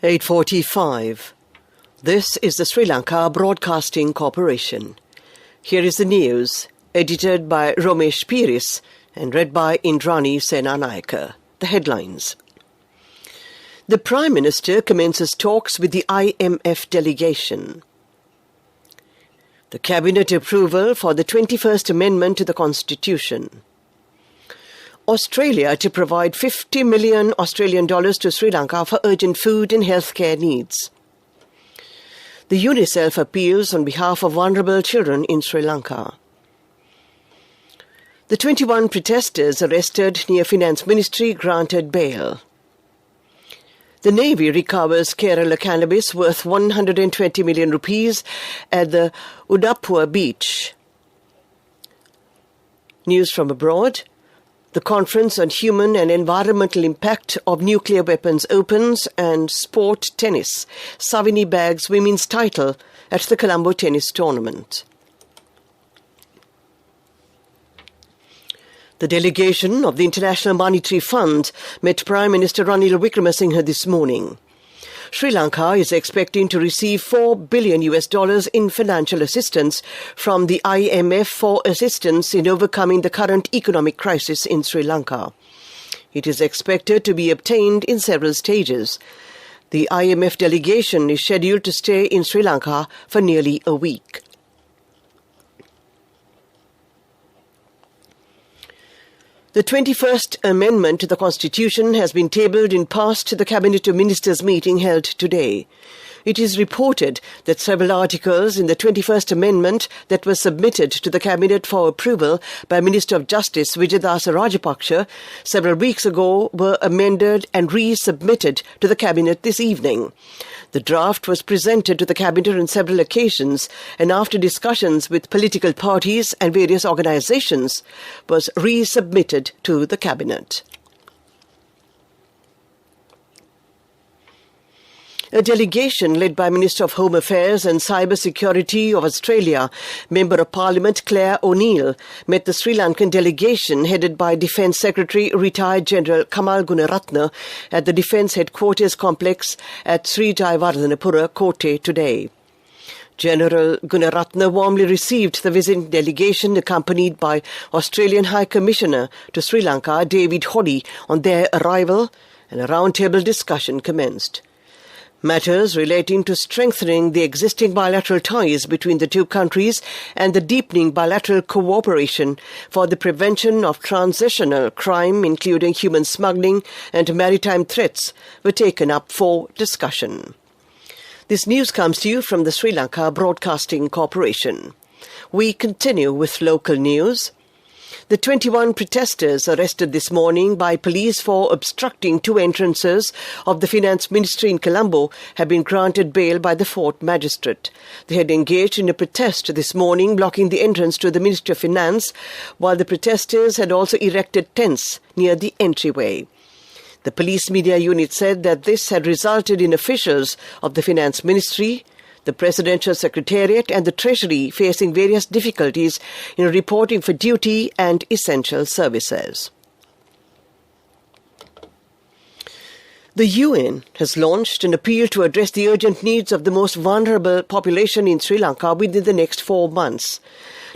8:45. This is the Sri Lanka Broadcasting Corporation. Here is the news, edited by Romesh Piris and read by Indrani Senanayake. The headlines. The Prime Minister commences talks with the IMF delegation. The Cabinet approval for the 21st Amendment to the Constitution. Australia to provide 50 million Australian dollars to Sri Lanka for urgent food and healthcare needs. The UNICEF appeals on behalf of vulnerable children in Sri Lanka. The 21 protesters arrested near Finance Ministry granted bail. The Navy recovers Kerala cannabis worth 120 million rupees at the Udaipur beach. News from abroad. The Conference on Human and Environmental Impact of Nuclear Weapons opens, and sport tennis. Savini bags women's title at the Colombo Tennis Tournament. The delegation of the International Monetary Fund met Prime Minister Ranil Wickremesinghe this morning. Sri Lanka is expecting to receive $4 billion in financial assistance from the IMF for assistance in overcoming the current economic crisis in Sri Lanka. It is expected to be obtained in several stages. The IMF delegation is scheduled to stay in Sri Lanka for nearly a week. The 21st Amendment to the Constitution has been tabled and passed to the Cabinet of Ministers meeting held today. It is reported that several articles in the 21st Amendment that were submitted to the Cabinet for approval by Minister of Justice Wijayadasa Rajapaksa several weeks ago were amended and resubmitted to the Cabinet this evening. The draft was presented to the Cabinet on several occasions and after discussions with political parties and various organizations was resubmitted to the Cabinet. A delegation led by Minister of Home Affairs and Cyber Security of Australia, Member of Parliament Claire O'Neill, met the Sri Lankan delegation headed by Defence Secretary retired General Kamal Gunaratne at the Defence Headquarters Complex at Sri Jayawardhanapura, Kotte today. General Gunaratne warmly received the visiting delegation accompanied by Australian High Commissioner to Sri Lanka, David Hoddy, on their arrival, and a roundtable discussion commenced. Matters relating to strengthening the existing bilateral ties between the two countries and the deepening bilateral cooperation for the prevention of transnational crime, including human smuggling and maritime threats, were taken up for discussion. This news comes to you from the Sri Lanka Broadcasting Corporation. We continue with local news. The 21 protesters arrested this morning by police for obstructing two entrances of the Finance Ministry in Colombo have been granted bail by the Fourth Magistrate. They had engaged in a protest this morning, blocking the entrance to the Ministry of Finance, while the protesters had also erected tents near the entryway. The police media unit said that this had resulted in officials of the Finance Ministry, the Presidential Secretariat and the Treasury facing various difficulties in reporting for duty and essential services. The UN has launched an appeal to address the urgent needs of the most vulnerable population in Sri Lanka within the next 4 months.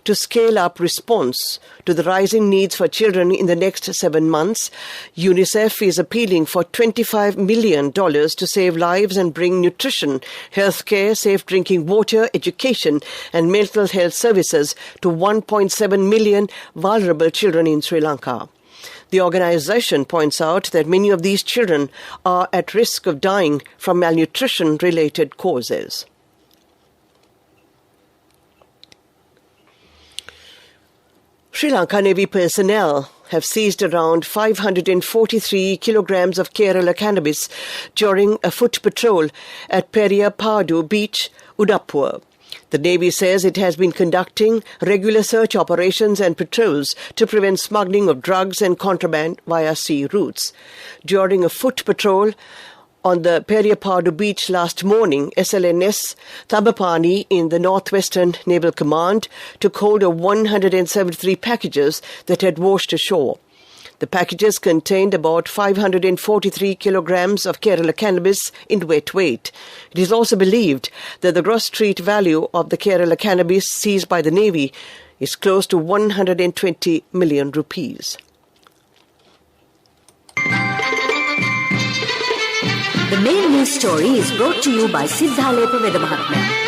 To scale up response to the rising needs for children in the next 7 months, UNICEF is appealing for $25 million to save lives and bring nutrition, healthcare, safe drinking water, education and mental health services to 1.7 million vulnerable children in Sri Lanka. The organization points out that many of these children are at risk of dying from malnutrition-related causes. Sri Lanka Navy personnel have seized around 543 kilograms of Kerala cannabis during a foot patrol at Periyapadu Beach, Udaipur. The Navy says it has been conducting regular search operations and patrols to prevent smuggling of drugs and contraband via sea routes. During a foot patrol on the Periyapadu beach last morning, SLNS Tabapani in the Northwestern Naval Command took hold of 173 packages that had washed ashore. The packages contained about 543 kilograms of Kerala cannabis in wet weight. It is also believed that the gross street value of the Kerala cannabis seized by the Navy is close to 120 million rupees. The main news story is brought to you by Siddhalepa Vedamahatmya.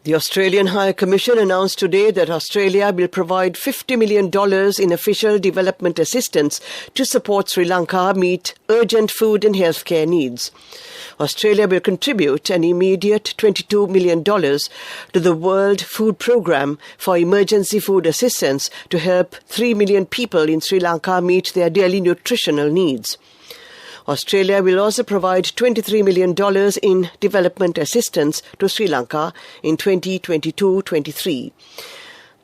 The Australian High Commission announced today that Australia will provide $50 million in official development assistance to support Sri Lanka meet urgent food and healthcare needs. Australia will contribute an immediate $22 million to the World Food Programme for emergency food assistance to help 3 million people in Sri Lanka meet their daily nutritional needs. Australia will also provide $23 million in development assistance to Sri Lanka in 2022-23.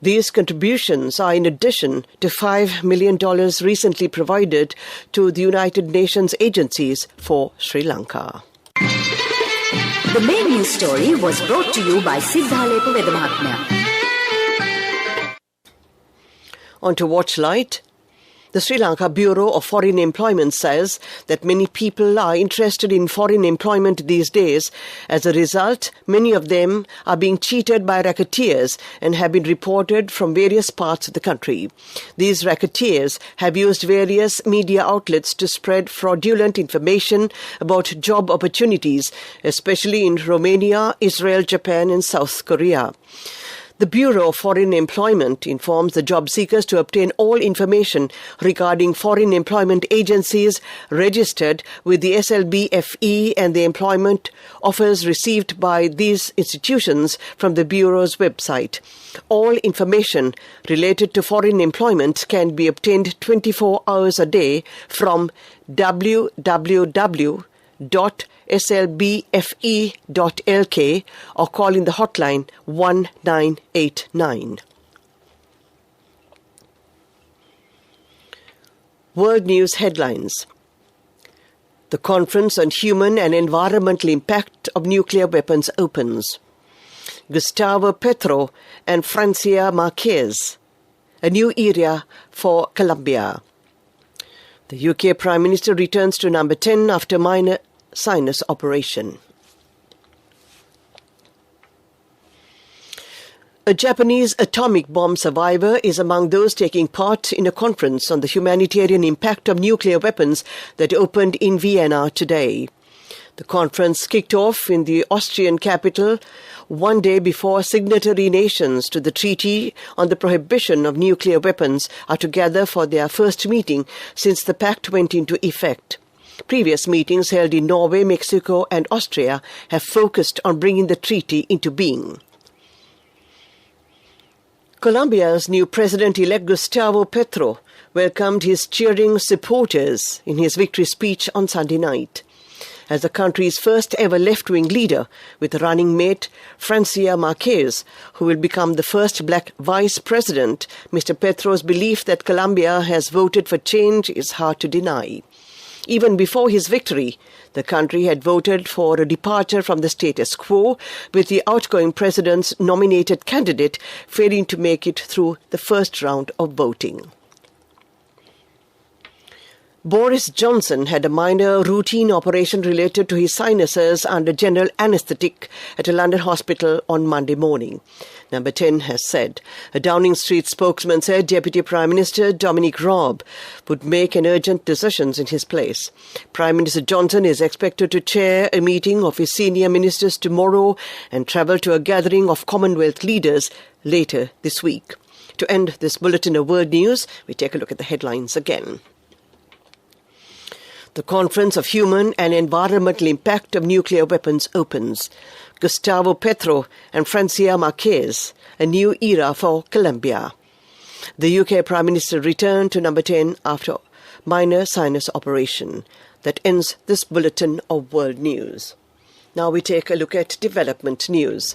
These contributions are in addition to $5 million recently provided to the United Nations agencies for Sri Lanka. The main news story was brought to you by Siddhalepa Vedamahatmya. On to Watchlight. The Sri Lanka Bureau of Foreign Employment says that many people are interested in foreign employment these days. As a result, many of them are being cheated by racketeers and have been reported from various parts of the country. These racketeers have used various media outlets to spread fraudulent information about job opportunities, especially in Romania, Israel, Japan and South Korea. The Bureau of Foreign Employment informs the job seekers to obtain all information regarding foreign employment agencies registered with the SLBC and the employment offers received by these institutions from the Bureau's website. All information related to foreign employment can be obtained 24 hours a day from www.slbfe.lk or call in the hotline 1989. World News Headlines. The Conference on Human and Environmental Impact of Nuclear Weapons opens. Gustavo Petro and Francia Marquez. A new era for Colombia. The UK Prime Minister returns to number 10 after minor sinus operation. A Japanese atomic bomb survivor is among those taking part in a conference on the humanitarian impact of nuclear weapons that opened in Vienna today. The conference kicked off in the Austrian capital one day before signatory nations to the Treaty on the Prohibition of Nuclear Weapons are together for their first meeting since the pact went into effect. Previous meetings held in Norway, Mexico and Austria have focused on bringing the treaty into being. Colombia's new president-elect Gustavo Petro welcomed his cheering supporters in his victory speech on Sunday night. As the country's first ever left-wing leader, with running mate Francia Marquez, who will become the first black vice president, Mr. Petro's belief that Colombia has voted for change is hard to deny. Even before his victory, the country had voted for a departure from the status quo, with the outgoing president's nominated candidate failing to make it through the first round of voting. Boris Johnson had a minor routine operation related to his sinuses under general anaesthetic at a London hospital on Monday morning. Number 10 has said. A Downing Street spokesman said Deputy Prime Minister Dominic Raab would make an urgent decision in his place. Prime Minister Johnson is expected to chair a meeting of his senior ministers tomorrow and travel to a gathering of Commonwealth leaders later this week. To end this bulletin of world news, we take a look at the headlines again. The Conference of Human and Environmental Impact of Nuclear Weapons opens. Gustavo Petro and Francia Marquez, a new era for Colombia. The UK Prime Minister returned to number 10 after minor sinus operation. That ends this bulletin of world news. Now we take a look at development news.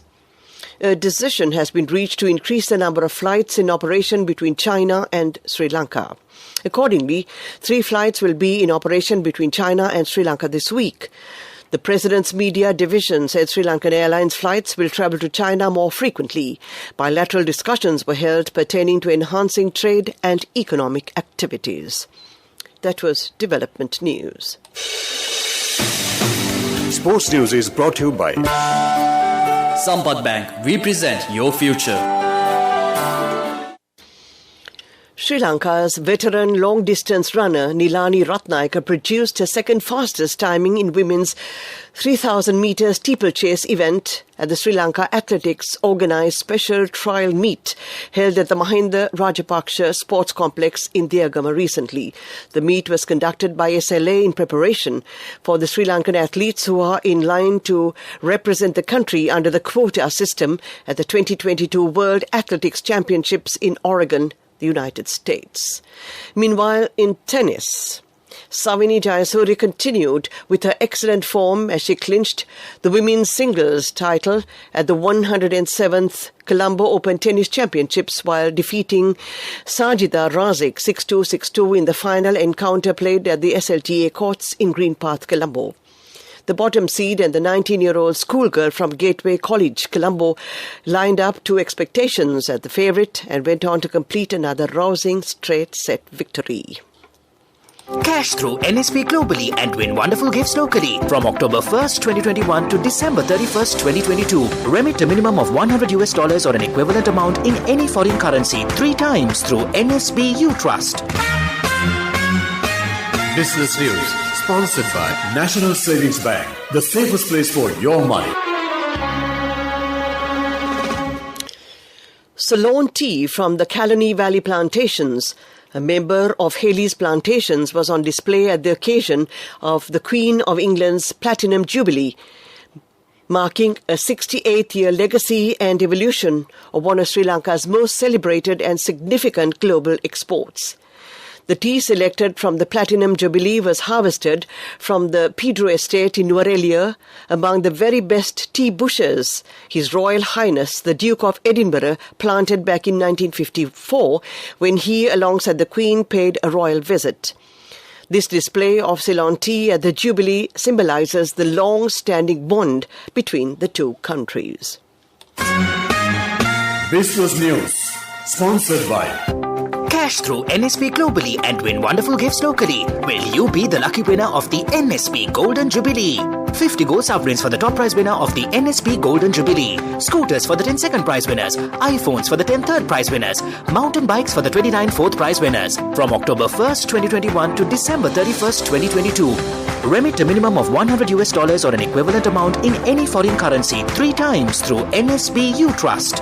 A decision has been reached to increase the number of flights in operation between China and Sri Lanka. Accordingly, 3 flights will be in operation between China and Sri Lanka this week. The President's media division said Sri Lankan Airlines flights will travel to China more frequently. Bilateral discussions were held pertaining to enhancing trade and economic activities. That was development news. Sports news is brought to you by Sampath Bank. We present your future. Sri Lanka's veteran long-distance runner Nilani Ratnayaka produced her second fastest timing in women's 3,000 metre steeplechase event at the Sri Lanka Athletics organised special trial meet held at the Mahinda Rajapaksa Sports Complex in Diagama recently. The meet was conducted by SLA in preparation for the Sri Lankan athletes who are in line to represent the country under the quota system at the 2022 World Athletics Championships in Oregon, the United States. Meanwhile, in tennis, Savini Jayasuri continued with her excellent form as she clinched the women's singles title at the 107th Colombo Open Tennis Championships while defeating Sajida Razik 6-2, 6-2 in the final encounter played at the SLTA courts in Green Path, Colombo. The bottom seed and the 19-year-old schoolgirl from Gateway College, Colombo, lined up to expectations at the favourite and went on to complete another rousing straight-set victory. Cash through NSP globally and win wonderful gifts locally. From October 1st, 2021 to December 31st, 2022. Remit a minimum of $100 or an equivalent amount in any foreign currency 3 times through NSB U Trust. Business News, sponsored by National Savings Bank, the safest place for your money. Ceylon tea from the Kalani Valley Plantations, a member of Haley's Plantations, was on display at the occasion of the Queen of England's Platinum Jubilee, marking a 68-year legacy and evolution of one of Sri Lanka's most celebrated and significant global exports. The tea selected from the Platinum Jubilee was harvested from the Pedro Estate in Nuwara among the very best tea bushes His Royal Highness the Duke of Edinburgh planted back in 1954 when he, alongside the Queen, paid a royal visit. This display of Ceylon tea at the Jubilee symbolises the long-standing bond between the two countries. Business News, sponsored by Cash through NSP globally and win wonderful gifts locally. Will you be the lucky winner of the NSP Golden Jubilee? 50 gold sovereigns for the top prize winner of the NSP Golden Jubilee. Scooters for the 10 second prize winners. iPhones for the 10 third prize winners. Mountain bikes for the 29 fourth prize winners. From October 1st, 2021 to December 31st, 2022. Remit a minimum of $100 or an equivalent amount in any foreign currency 3 times through NSB U Trust.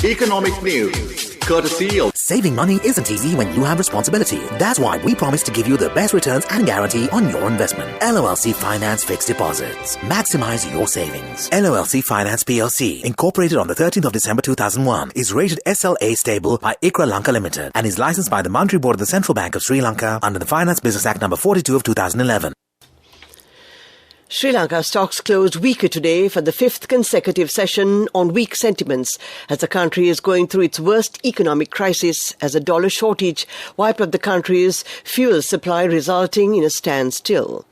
Economic news, courtesy of Saving money isn't easy when you have responsibility. That's why we promise to give you the best returns and guarantee on your investment. LOLC Finance Fixed Deposits. Maximize your savings. LOLC Finance PLC, incorporated on the 13th of December 2001, is rated SLA stable by ICRA Lanka Limited and is licensed by the Monetary Board of the Central Bank of Sri Lanka under the Finance Business Act No. 42 of 2011. Sri Lanka stocks closed weaker today for the 5th consecutive session on weak sentiments as the country is going through its worst economic crisis as a dollar shortage wiped out the country's fuel supply, resulting in a standstill.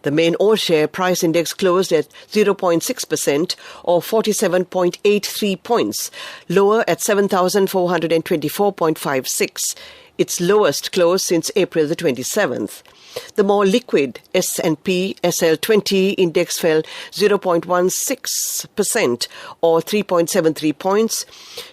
The main all-share price index closed at 0.6% or 47.83 points, lower at 7,424.56, its lowest close since April the 27th. The more liquid S&P SL20 index fell 0.16% or 3.73 points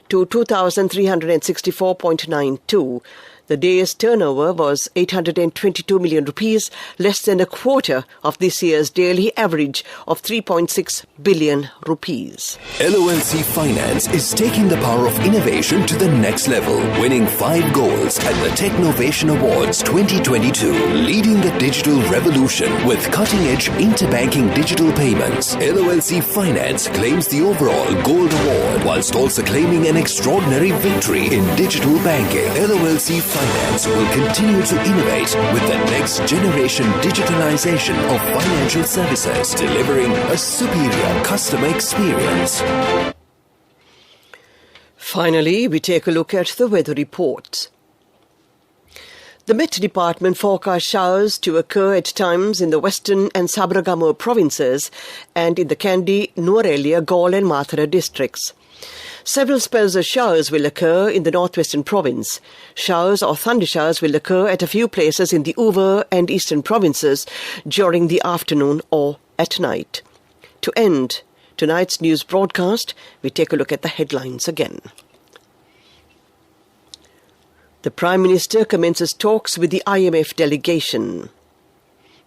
to 2,364.92. The day's turnover was 822 million rupees, less than a quarter of this year's daily average of 3.6 billion rupees. LOLC Finance is taking the power of innovation to the next level, winning 5 golds at the Technovation Awards 2022, leading the digital revolution with cutting-edge interbanking digital payments. LOLC Finance claims the overall gold award, whilst also claiming an extraordinary victory in digital banking. LOLC Finance will continue to innovate with the next generation digitalization of financial services, delivering a superior customer experience. Finally, we take a look at the weather report. The Met Department forecast showers to occur at times in the western and Sabaragamuwa provinces and in the Kandy, Nuwara, Galle and Mathura districts. Several spells of showers will occur in the northwestern province. Showers or thundershowers will occur at a few places in the Uva and eastern provinces during the afternoon or at night. To end tonight's news broadcast, we take a look at the headlines again. The Prime Minister commences talks with the IMF delegation.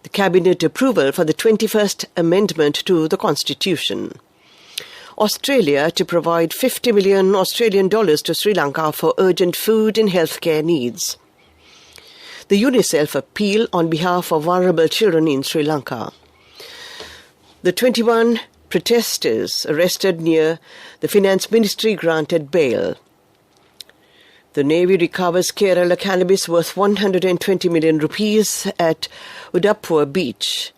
The Cabinet approval for the 21st Amendment to the Constitution. Australia to provide $50 million Australian to Sri Lanka for urgent food and healthcare needs. The UNICEF appeal on behalf of vulnerable children in Sri Lanka. The 21 protesters arrested near the Finance Ministry granted bail. The Navy recovers Kerala cannabis worth 120 million rupees at Udaipur beach.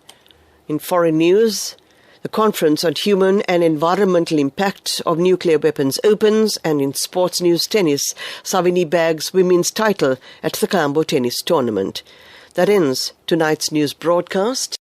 In foreign news, the Conference on Human and Environmental Impact of Nuclear Weapons opens, and in sports news, tennis, Savini bags women's title at the Colombo Tennis Tournament. That ends tonight's news broadcast.